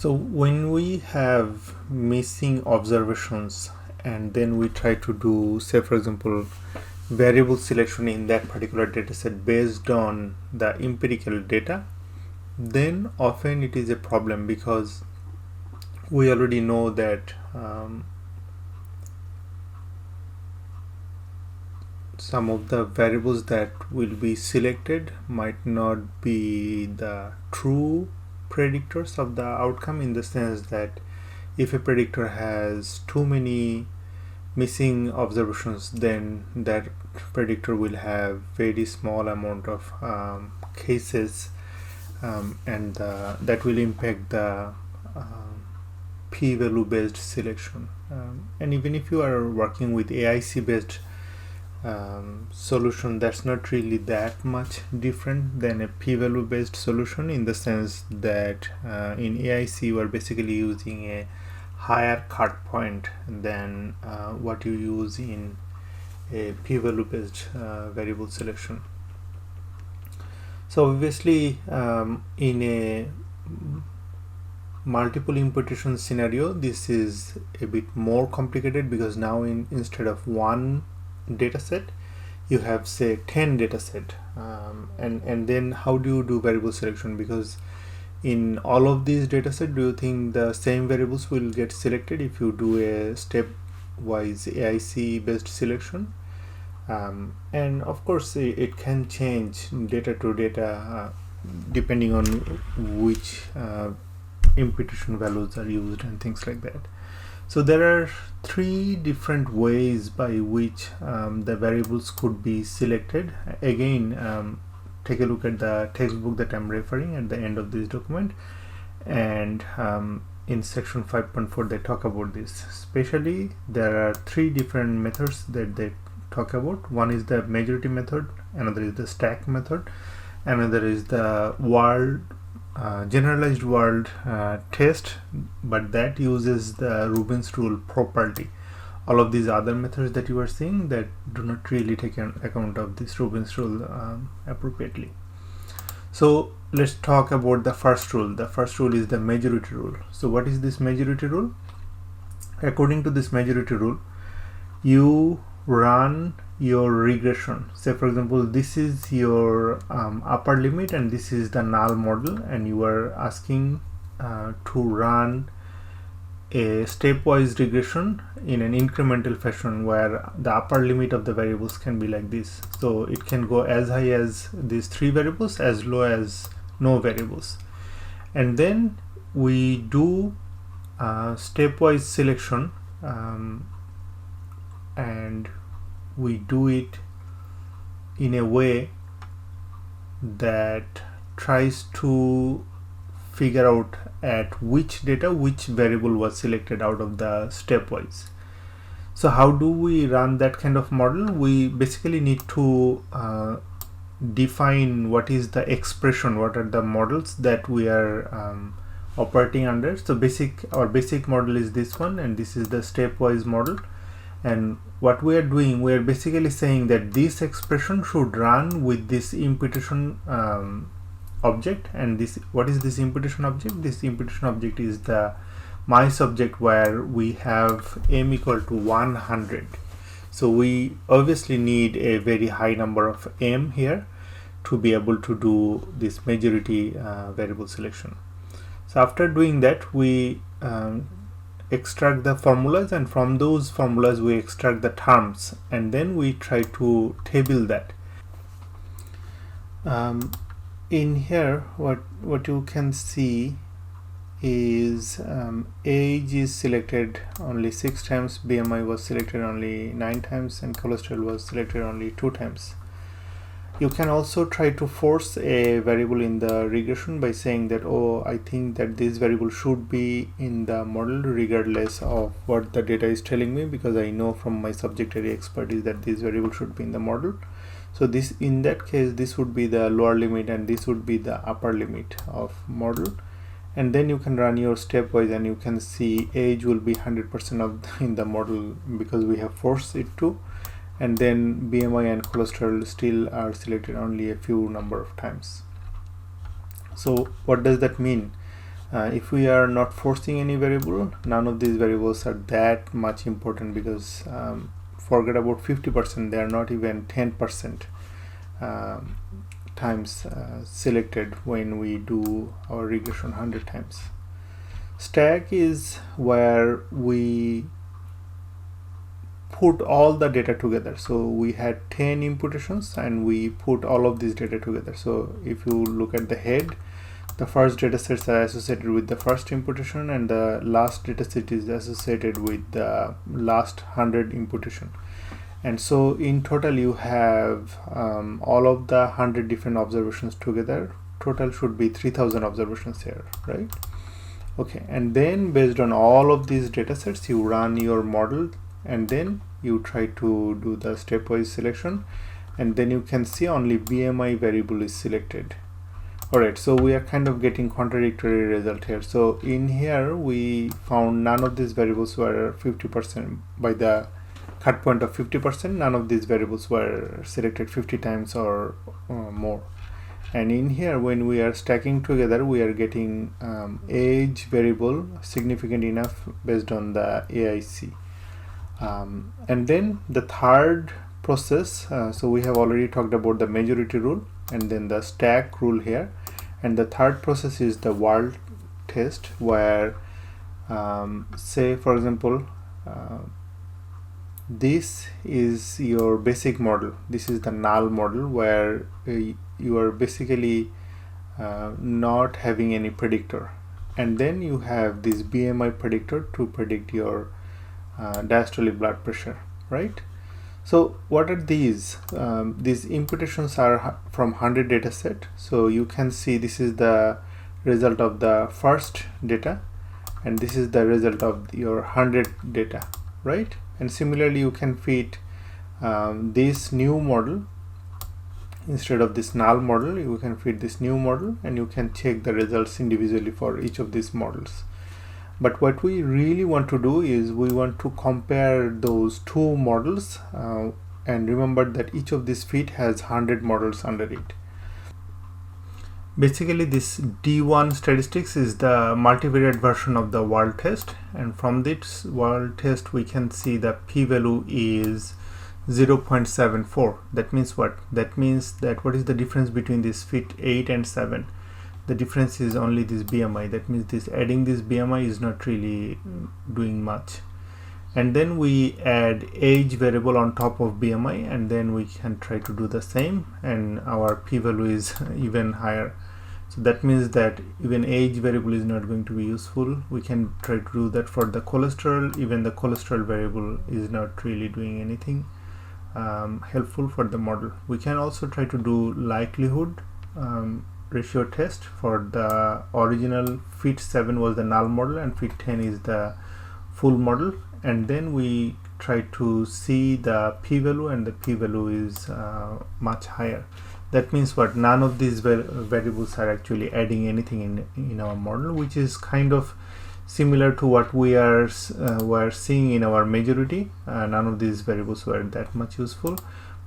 So when we have missing observations and then we try to do, say for example, variable selection in that particular dataset based on the empirical data, then often it is a problem because we already know that some of the variables that will be selected might not be the true predictors of the outcome, in the sense that if a predictor has too many missing observations, then that predictor will have very small amount of cases, and that will impact the p-value based selection. And even if you are working with AIC based solution, that's not really that much different than a p-value based solution, in the sense that in AIC you are basically using a higher cut point than what you use in a p-value based variable selection. So obviously in a multiple imputation scenario, this is a bit more complicated, because now instead of one dataset you have, say, 10 dataset, and then how do you do variable selection? Because in all of these dataset, do you think the same variables will get selected if you do a stepwise AIC based selection? And of course it can change data to data depending on which imputation values are used and things like that. So there are three different ways by which the variables could be selected. Again, take a look at the textbook that I'm referring at the end of this document, and in section 5.4 they talk about this. Especially there are three different methods that they talk about. One is the majority method, another is the stack method, another is the Wald generalized Wald test, but that uses the Rubin's rule properly. All of these other methods that you are seeing that do not really take account of this Rubin's rule appropriately. So let's talk about the first rule. The first rule is the majority rule. So what is this majority rule? According to this majority rule, you run your regression. Say for example, this is your upper limit and this is the null model, and you are asking to run a stepwise regression in an incremental fashion, where the upper limit of the variables can be like this. So it can go as high as these three variables, as low as no variables. And then we do stepwise selection, and we do it in a way that tries to figure out at which data which variable was selected out of the stepwise. So how do we run that kind of model? We basically need to define what is the expression, what are the models that we are operating under. So our basic model is this one, and this is the stepwise model. And what we are doing, we are basically saying that this expression should run with this imputation object. And this, what is this imputation object? This imputation object is the mice object, where we have m equal to 100. So we obviously need a very high number of m here to be able to do this majority variable selection. So after doing that, we extract the formulas, and from those formulas we extract the terms, and then we try to table that. In here what you can see is age is selected only 6 times, BMI was selected only 9 times, and cholesterol was selected only 2 times. You can also try to force a variable in the regression by saying that, oh, I think that this variable should be in the model regardless of what the data is telling me, because I know from my subject area expertise that this variable should be in the model. So this, in that case, this would be the lower limit and this would be the upper limit of model. And then you can run your stepwise, and you can see age will be 100% of in the model because we have forced it to. And then BMI and cholesterol still are selected only a few number of times. So what does that mean? If we are not forcing any variable, none of these variables are that much important, because forget about 50%, they are not even 10% times selected when we do our regression 100 times. Stack is where we put all the data together. So we had 10 imputations and we put all of this data together. So if you look at the head, the first data sets are associated with the first imputation, and the last data set is associated with the last 100 imputation. And so in total you have all of the 100 different observations together. Total should be 3000 observations here, right? Okay, and then based on all of these data sets, you run your model, and then you try to do the stepwise selection, and then you can see only BMI variable is selected. Alright, so we are kind of getting contradictory result here. So in here we found none of these variables were 50%. By the cut point of 50%, none of these variables were selected 50 times or more. And in here, when we are stacking together, we are getting age variable significant enough based on the AIC. And then the third process, so we have already talked about the majority rule and then the stack rule here. And the third process is the Wald test, where say for example, this is your basic model. This is the null model, where you are basically not having any predictor, and then you have this BMI predictor to predict your diastolic blood pressure, right? So what are these? These imputations are from 100 data set. So you can see this is the result of the first data, and this is the result of your 100 data, right? And similarly, you can fit this new model instead of this null model. You can fit this new model, and you can check the results individually for each of these models. But what we really want to do is we want to compare those two models, and remember that each of these fit has 100 models under it. Basically, this D1 statistics is the multivariate version of the Wald test, and from this Wald test we can see the p-value is 0.74. That means what? That means that what is the difference between this fit 8 and 7? The difference is only this BMI. That means this adding this BMI is not really doing much. And then we add age variable on top of BMI, and then we can try to do the same, and our p-value is even higher. So that means that even age variable is not going to be useful. We can try to do that for the cholesterol. Even the cholesterol variable is not really doing anything helpful for the model. We can also try to do likelihood ratio test. For the original fit 7 was the null model, and fit 10 is the full model, and then we try to see the p-value, and the p-value is much higher. That means what? None of these variables are actually adding anything in our model, which is kind of similar to what we are seeing in our majority. None of these variables were that much useful,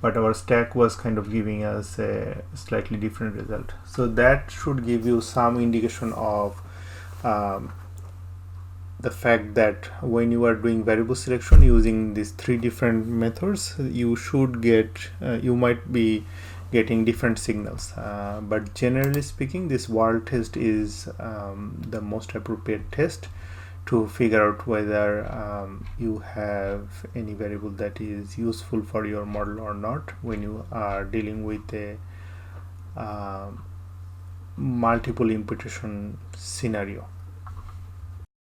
but our stack was kind of giving us a slightly different result. So that should give you some indication of the fact that when you are doing variable selection using these three different methods, you should get you might be getting different signals, but generally speaking, this Wald test is the most appropriate test to figure out whether you have any variable that is useful for your model or not when you are dealing with a multiple imputation scenario.